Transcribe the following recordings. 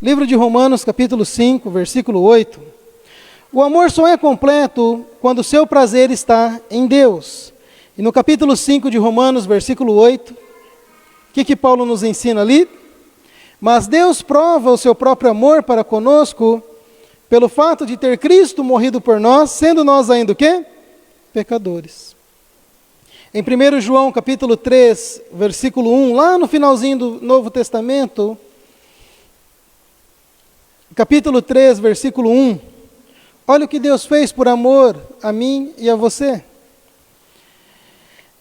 Livro de Romanos, capítulo 5, versículo 8. O amor só é completo quando o seu prazer está em Deus. E no capítulo 5 de Romanos, versículo 8, o que Paulo nos ensina ali? Mas Deus prova o seu próprio amor para conosco pelo fato de ter Cristo morrido por nós, sendo nós ainda o quê? Pecadores. Em 1 João, capítulo 3, versículo 1, lá no finalzinho do Novo Testamento, capítulo 3, versículo 1, olha o que Deus fez por amor a mim e a você.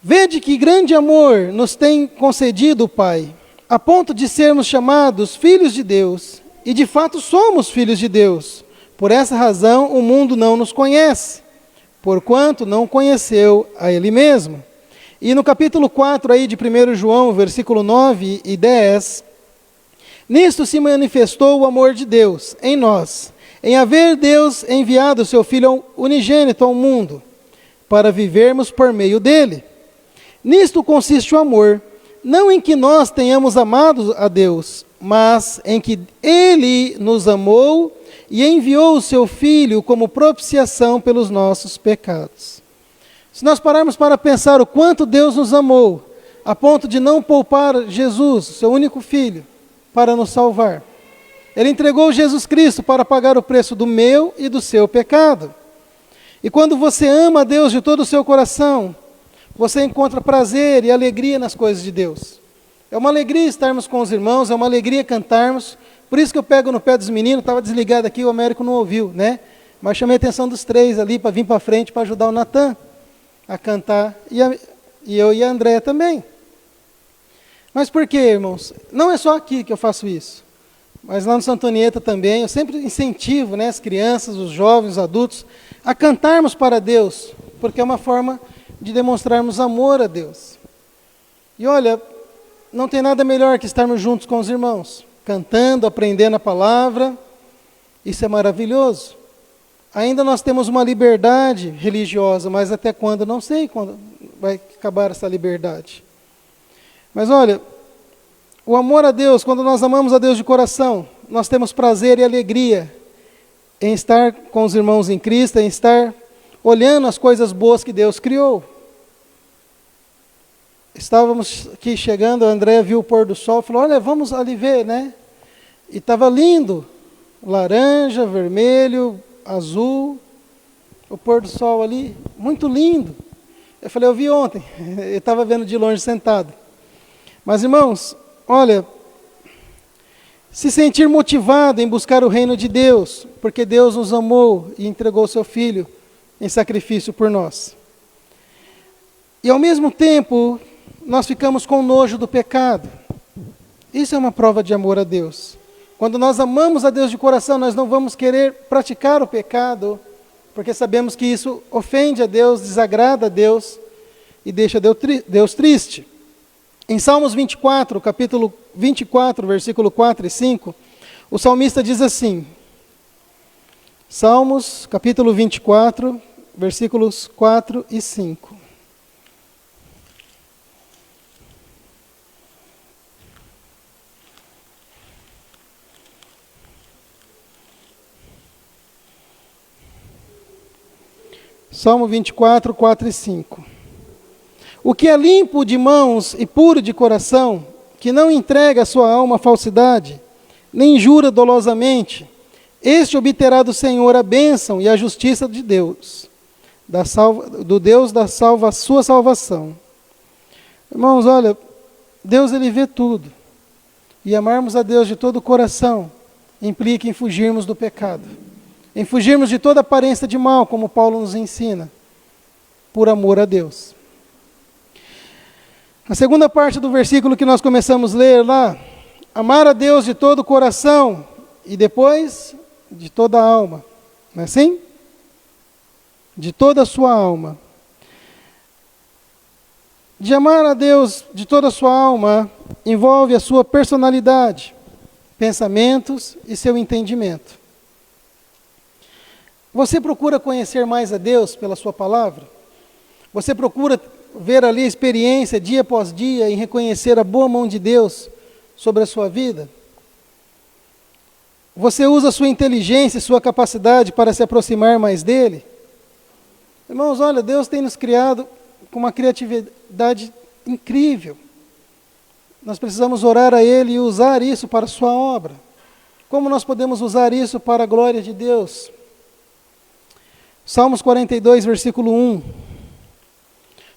Vede que grande amor nos tem concedido o Pai, a ponto de sermos chamados filhos de Deus, e de fato somos filhos de Deus. Por essa razão o mundo não nos conhece, porquanto não conheceu a Ele mesmo. E no capítulo 4 aí de 1 João, versículo 9 e 10, nisto se manifestou o amor de Deus em nós, em haver Deus enviado o seu Filho unigênito ao mundo, para vivermos por meio dele. Nisto consiste o amor, não em que nós tenhamos amado a Deus, mas em que Ele nos amou e enviou o seu Filho como propiciação pelos nossos pecados. Se nós pararmos para pensar o quanto Deus nos amou, a ponto de não poupar Jesus, seu único Filho, para nos salvar. Ele entregou Jesus Cristo para pagar o preço do meu e do seu pecado. E quando você ama a Deus de todo o seu coração, você encontra prazer e alegria nas coisas de Deus. É uma alegria estarmos com os irmãos, é uma alegria cantarmos. Por isso que eu pego no pé dos meninos, estava desligado aqui, o Américo não ouviu, né? Mas chamei a atenção dos três ali para vir para frente para ajudar o Natan a cantar, e eu e a Andréia também. Mas por quê, irmãos? Não é só aqui que eu faço isso, mas lá no Santa Antonieta também, eu sempre incentivo, né, as crianças, os jovens, os adultos, a cantarmos para Deus, porque é uma forma de demonstrarmos amor a Deus. E olha, não tem nada melhor que estarmos juntos com os irmãos, cantando, aprendendo a palavra, isso é maravilhoso. Ainda nós temos uma liberdade religiosa, mas até quando? Não sei quando vai acabar essa liberdade. Mas olha, o amor a Deus, quando nós amamos a Deus de coração, nós temos prazer e alegria em estar com os irmãos em Cristo, em estar olhando as coisas boas que Deus criou. Estávamos aqui chegando, a Andréia viu o pôr do sol, falou, olha, vamos ali ver, né? E estava lindo, laranja, vermelho, azul, o pôr do sol ali, muito lindo. Eu falei, eu vi ontem, eu estava vendo de longe sentado. Mas irmãos, olha, se sentir motivado em buscar o reino de Deus, porque Deus nos amou e entregou o seu Filho em sacrifício por nós. E ao mesmo tempo, nós ficamos com nojo do pecado. Isso é uma prova de amor a Deus. Quando nós amamos a Deus de coração, nós não vamos querer praticar o pecado, porque sabemos que isso ofende a Deus, desagrada a Deus e deixa Deus triste. Em Salmos 24, capítulo 24, versículo 4 e 5, o salmista diz assim, Salmos, capítulo 24, versículos 4 e 5. Salmo 24, 4 e 5. O que é limpo de mãos e puro de coração, que não entrega a sua alma à falsidade, nem jura dolosamente, este obterá do Senhor a bênção e a justiça de Deus, do Deus da sua salvação. Irmãos, olha, Deus ele vê tudo. E amarmos a Deus de todo o coração implica em fugirmos do pecado. Em fugirmos de toda aparência de mal, como Paulo nos ensina, por amor a Deus. A segunda parte do versículo que nós começamos a ler lá, amar a Deus de todo o coração e depois de toda a alma, não é assim? De toda a sua alma. De amar a Deus de toda a sua alma envolve a sua personalidade, pensamentos e seu entendimento. Você procura conhecer mais a Deus pela sua palavra? Você procura ver ali a experiência dia após dia em reconhecer a boa mão de Deus sobre a sua vida? Você usa a sua inteligência, sua capacidade para se aproximar mais dele? Irmãos, olha, Deus tem nos criado com uma criatividade incrível. Nós precisamos orar a Ele e usar isso para a sua obra. Como nós podemos usar isso para a glória de Deus? Salmos 42, versículo 1.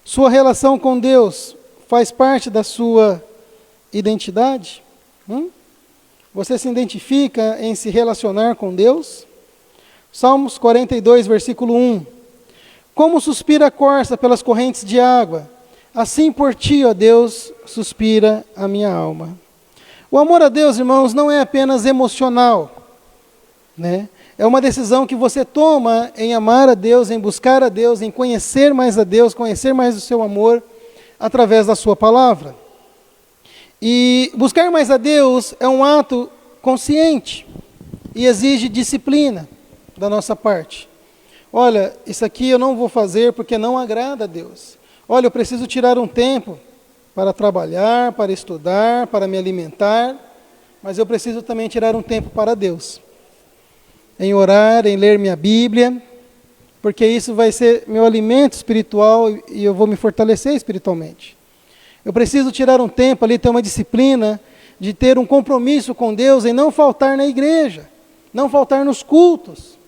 Sua relação com Deus faz parte da sua identidade? Você se identifica em se relacionar com Deus? Salmos 42, versículo 1. Como suspira a corça pelas correntes de água, assim por ti, ó Deus, suspira a minha alma. O amor a Deus, irmãos, não é apenas emocional, né? É uma decisão que você toma em amar a Deus, em buscar a Deus, em conhecer mais a Deus, conhecer mais o seu amor, através da sua palavra. E buscar mais a Deus é um ato consciente e exige disciplina da nossa parte. Olha, isso aqui eu não vou fazer porque não agrada a Deus. Olha, eu preciso tirar um tempo para trabalhar, para estudar, para me alimentar, mas eu preciso também tirar um tempo para Deus. Em orar, em ler minha Bíblia, porque isso vai ser meu alimento espiritual e eu vou me fortalecer espiritualmente. Eu preciso tirar um tempo ali, ter uma disciplina de ter um compromisso com Deus em não faltar na igreja, não faltar nos cultos.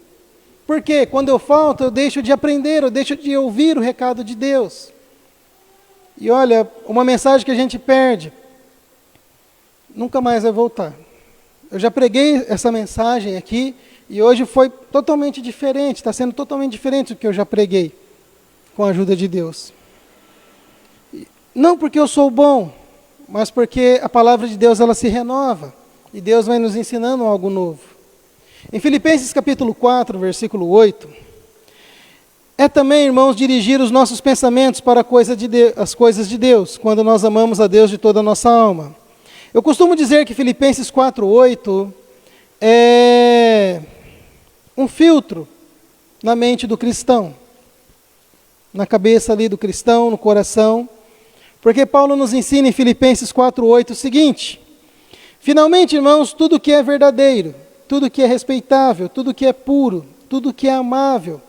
Porque quando eu falto, eu deixo de aprender, eu deixo de ouvir o recado de Deus. E olha, uma mensagem que a gente perde, nunca mais vai voltar. Eu já preguei essa mensagem aqui, e hoje foi totalmente diferente, está sendo totalmente diferente do que eu já preguei, com a ajuda de Deus. Não porque eu sou bom, mas porque a palavra de Deus ela se renova, e Deus vai nos ensinando algo novo. Em Filipenses capítulo 4, versículo 8, é também, irmãos, dirigir os nossos pensamentos para as coisas de Deus, quando nós amamos a Deus de toda a nossa alma. Eu costumo dizer que Filipenses 4, 8 é um filtro na mente do cristão, na cabeça ali do cristão, no coração, porque Paulo nos ensina em Filipenses 4, 8 o seguinte: finalmente, irmãos, tudo que é verdadeiro, tudo que é respeitável, tudo que é puro, tudo que é amável,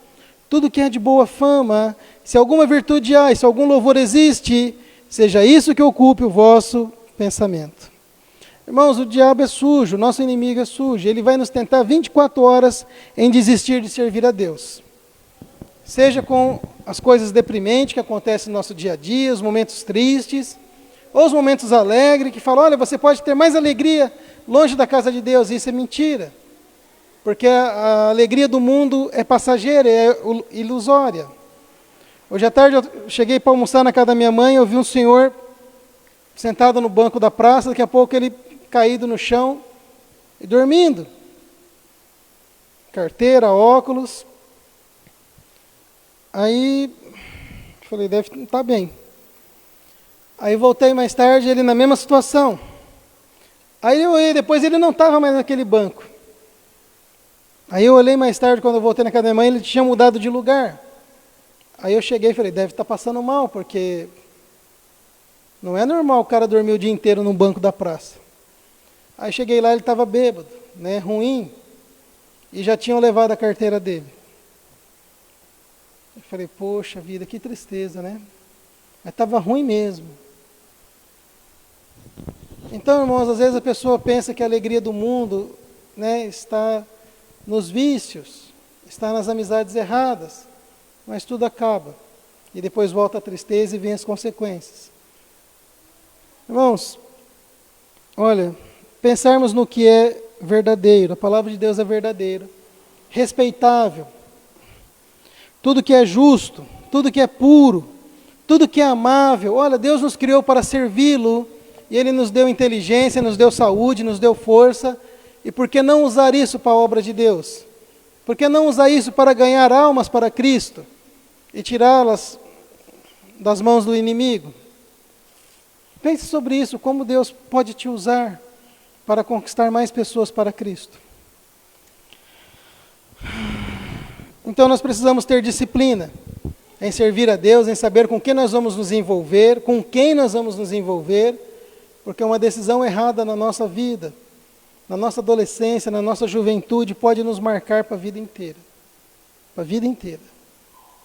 tudo que é de boa fama, se alguma virtude há e se algum louvor existe, seja isso que ocupe o vosso pensamento. Irmãos, o diabo é sujo, o nosso inimigo é sujo, ele vai nos tentar 24 horas em desistir de servir a Deus. Seja com as coisas deprimentes que acontecem no nosso dia a dia, os momentos tristes, ou os momentos alegres, que falam, olha, você pode ter mais alegria longe da casa de Deus. Isso é mentira, porque a alegria do mundo é passageira, é ilusória. Hoje à tarde eu cheguei para almoçar na casa da minha mãe, eu vi um senhor sentado no banco da praça, daqui a pouco ele caído no chão e dormindo. Carteira, óculos. Aí, falei, deve estar bem. Aí voltei mais tarde, ele na mesma situação. Aí eu olhei, depois ele não estava mais naquele banco. Aí eu olhei mais tarde, quando eu voltei na casa da minha mãe, ele tinha mudado de lugar. Aí eu cheguei e falei, deve estar passando mal, porque não é normal o cara dormir o dia inteiro num banco da praça. Aí cheguei lá, ele estava bêbado, né, ruim, e já tinham levado a carteira dele. Eu falei, poxa vida, que tristeza, né? Mas estava ruim mesmo. Então, irmãos, às vezes a pessoa pensa que a alegria do mundo, né, está nos vícios, está nas amizades erradas, mas tudo acaba. E depois volta a tristeza e vem as consequências. Irmãos, olha, pensarmos no que é verdadeiro, a palavra de Deus é verdadeira, respeitável, tudo que é justo, tudo que é puro, tudo que é amável. Olha, Deus nos criou para servi-lo, e Ele nos deu inteligência, nos deu saúde, nos deu força, e por que não usar isso para a obra de Deus? Por que não usar isso para ganhar almas para Cristo e tirá-las das mãos do inimigo? Pense sobre isso, como Deus pode te usar para conquistar mais pessoas para Cristo. Então nós precisamos ter disciplina em servir a Deus, em saber com quem nós vamos nos envolver, com quem nós vamos nos envolver, porque uma decisão errada na nossa vida na nossa adolescência, na nossa juventude, pode nos marcar para a vida inteira. Para a vida inteira.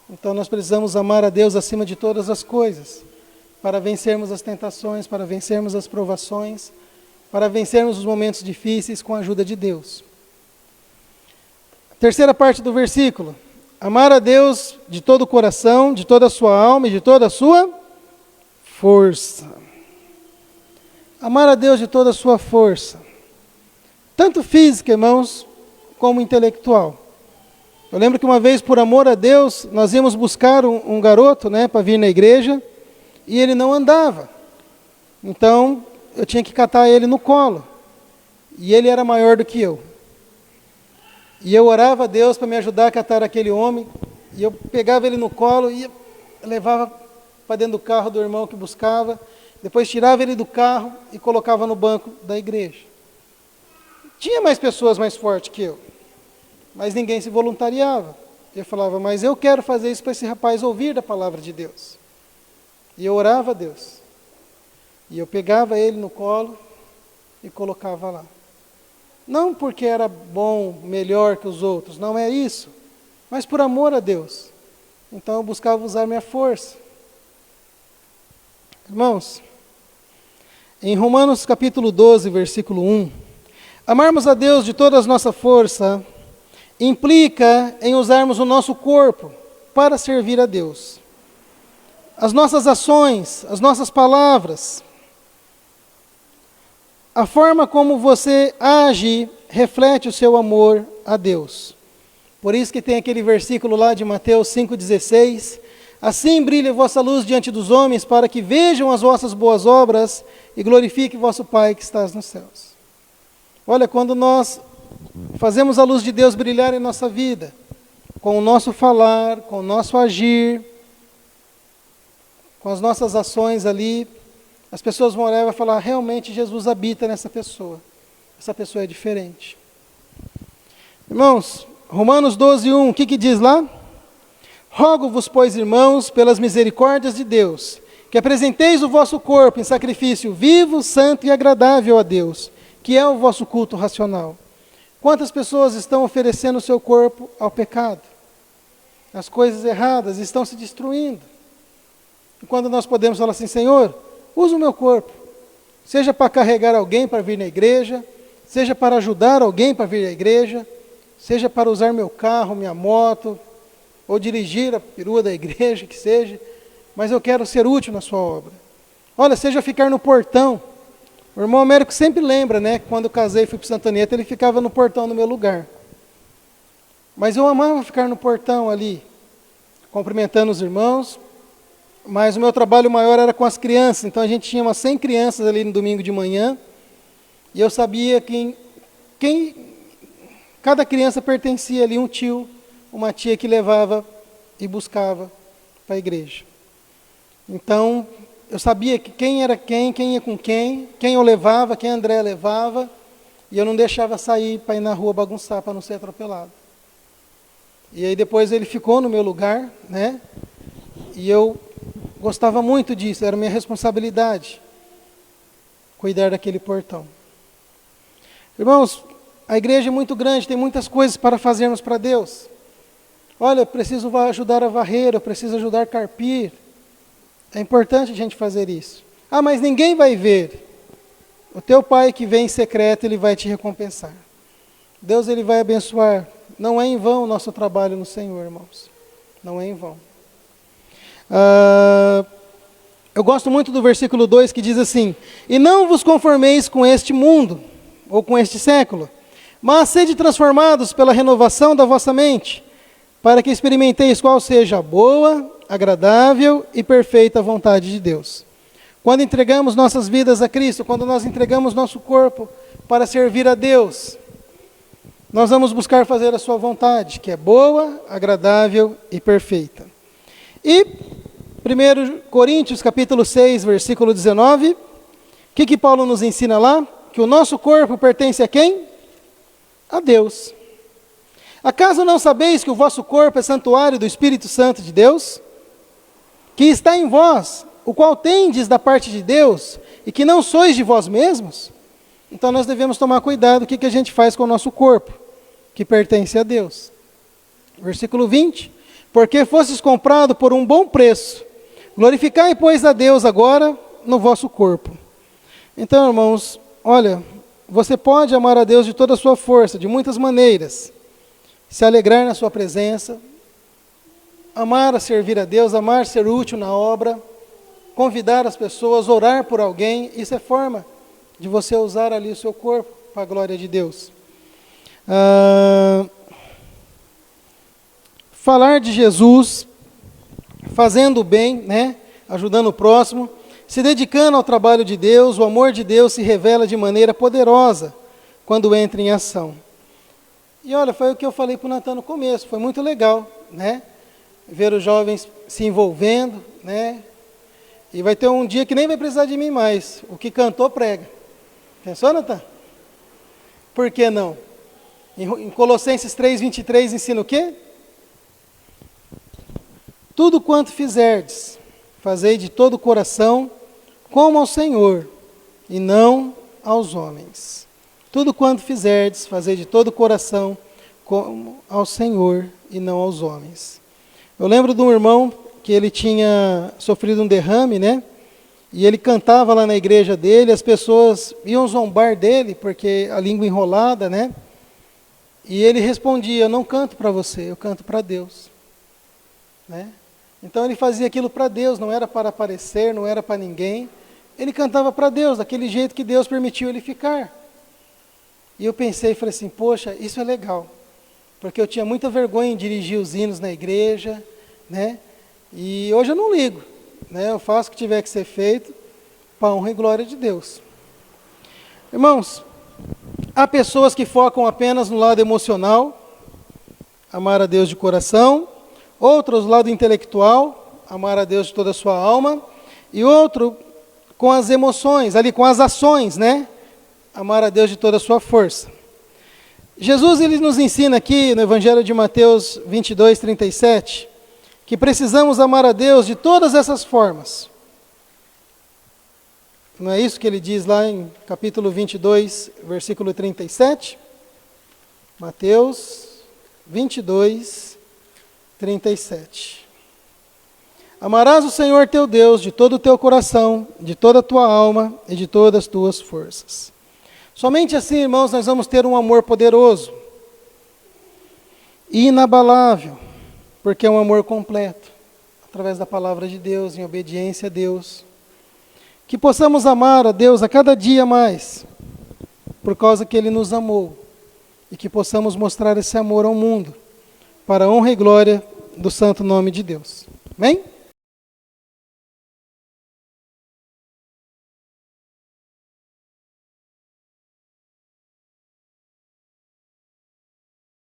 Então nós precisamos amar a Deus acima de todas as coisas, para vencermos as tentações, para vencermos as provações, para vencermos os momentos difíceis com a ajuda de Deus. Terceira parte do versículo. Amar a Deus de todo o coração, de toda a sua alma e de toda a sua força. Amar a Deus de toda a sua força. Tanto física, irmãos, como intelectual. Eu lembro que uma vez, por amor a Deus, nós íamos buscar um garoto, né, para vir na igreja, e ele não andava. Então, eu tinha que catar ele no colo. E ele era maior do que eu. E eu orava a Deus para me ajudar a catar aquele homem, e eu pegava ele no colo e levava para dentro do carro do irmão que buscava, depois tirava ele do carro e colocava no banco da igreja. Tinha mais pessoas mais fortes que eu, mas ninguém se voluntariava. Eu falava, mas eu quero fazer isso para esse rapaz ouvir da palavra de Deus. E eu orava a Deus. E eu pegava ele no colo e colocava lá. Não porque era bom, melhor que os outros, não é isso, mas por amor a Deus. Então eu buscava usar minha força. Irmãos, em Romanos capítulo 12, versículo 1, amarmos a Deus de toda a nossa força implica em usarmos o nosso corpo para servir a Deus. As nossas ações, as nossas palavras, a forma como você age reflete o seu amor a Deus. Por isso que tem aquele versículo lá de Mateus 5,16, assim brilhe a vossa luz diante dos homens, para que vejam as vossas boas obras e glorifique vosso Pai que estás nos céus. Olha, quando nós fazemos a luz de Deus brilhar em nossa vida, com o nosso falar, com o nosso agir, com as nossas ações ali, as pessoas vão olhar e vão falar, realmente Jesus habita nessa pessoa. Essa pessoa é diferente. Irmãos, Romanos 12:1, o que diz lá? Rogo-vos, pois, irmãos, pelas misericórdias de Deus, que apresenteis o vosso corpo em sacrifício vivo, santo e agradável a Deus, que é o vosso culto racional. Quantas pessoas estão oferecendo o seu corpo ao pecado? As coisas erradas estão se destruindo. E quando nós podemos falar assim, Senhor, usa o meu corpo, seja para carregar alguém para vir na igreja, seja para ajudar alguém para vir à igreja, seja para usar meu carro, minha moto, ou dirigir a perua da igreja, que seja, mas eu quero ser útil na sua obra. Olha, seja ficar no portão. O irmão Américo sempre lembra, né, que quando eu casei e fui para Santa Aneta, ele ficava no portão no meu lugar. Mas eu amava ficar no portão ali, cumprimentando os irmãos, mas o meu trabalho maior era com as crianças, então a gente tinha umas 100 crianças ali no domingo de manhã, e eu sabia que cada criança pertencia ali um tio, uma tia que levava e buscava para a igreja. Então, eu sabia que quem era quem ia com quem eu levava, quem André levava, e eu não deixava sair para ir na rua bagunçar, para não ser atropelado. E aí depois ele ficou no meu lugar, né? E eu gostava muito disso, era minha responsabilidade, cuidar daquele portão. Irmãos, a igreja é muito grande, tem muitas coisas para fazermos para Deus. Olha, eu preciso ajudar a varrer, eu preciso ajudar a carpir. É importante a gente fazer isso. Ah, mas ninguém vai ver. O teu pai que vem em secreto, ele vai te recompensar. Deus, ele vai abençoar. Não é em vão o nosso trabalho no Senhor, irmãos. Não é em vão. Eu gosto muito do versículo 2 que diz assim, e não vos conformeis com este mundo, ou com este século, mas sede transformados pela renovação da vossa mente, para que experimenteis qual seja a boa, agradável e perfeita vontade de Deus. Quando entregamos nossas vidas a Cristo, quando nós entregamos nosso corpo para servir a Deus, nós vamos buscar fazer a sua vontade, que é boa, agradável e perfeita. E 1 Coríntios capítulo 6, versículo 19, o que Paulo nos ensina lá? Que o nosso corpo pertence a quem? A Deus. Acaso não sabeis que o vosso corpo é santuário do Espírito Santo de Deus? Que está em vós, o qual tendes da parte de Deus, e que não sois de vós mesmos? Então nós devemos tomar cuidado o que a gente faz com o nosso corpo, que pertence a Deus. Versículo 20. Porque fostes comprado por um bom preço, glorificai, pois, a Deus agora no vosso corpo. Então, irmãos, olha, você pode amar a Deus de toda a sua força, de muitas maneiras. Se alegrar na sua presença, amar a servir a Deus, amar ser útil na obra, convidar as pessoas, orar por alguém, isso é forma de você usar ali o seu corpo para a glória de Deus. Falar de Jesus, fazendo o bem, né? Ajudando o próximo, se dedicando ao trabalho de Deus, o amor de Deus se revela de maneira poderosa quando entra em ação. E olha, foi o que eu falei para o Natan no começo, foi muito legal, né? Ver os jovens se envolvendo, né? E vai ter um dia que nem vai precisar de mim mais, o que cantou prega. Pensou, Natan? Por que não? Em Colossenses 3:23 ensina o quê? Tudo quanto fizerdes, fazei de todo o coração, como ao Senhor, e não aos homens. Tudo quanto fizerdes, fazei de todo o coração, como ao Senhor, e não aos homens. Eu lembro de um irmão que ele tinha sofrido um derrame, né? E ele cantava lá na igreja dele, as pessoas iam zombar dele, porque a língua enrolada, né? E ele respondia, eu não canto para você, eu canto para Deus. Né? Então ele fazia aquilo para Deus, não era para aparecer, não era para ninguém. Ele cantava para Deus, daquele jeito que Deus permitiu ele ficar. E eu pensei e falei assim, poxa, isso é legal. Porque eu tinha muita vergonha em dirigir os hinos na igreja, né? E hoje eu não ligo, né? Eu faço o que tiver que ser feito para a honra e glória de Deus. Irmãos, há pessoas que focam apenas no lado emocional, amar a Deus de coração, outros no lado intelectual, amar a Deus de toda a sua alma, e outro com as emoções, ali com as ações, né? Amar a Deus de toda a sua força. Jesus ele nos ensina aqui no Evangelho de Mateus 22:37, que precisamos amar a Deus de todas essas formas. Não é isso que ele diz lá em capítulo 22, versículo 37? Mateus 22, 37. Amarás o Senhor teu Deus de todo o teu coração, de toda a tua alma e de todas as tuas forças. Somente assim, irmãos, nós vamos ter um amor poderoso, inabalável, porque é um amor completo, através da palavra de Deus, em obediência a Deus. Que possamos amar a Deus a cada dia mais, por causa que Ele nos amou, e que possamos mostrar esse amor ao mundo, para a honra e glória do santo nome de Deus. Amém?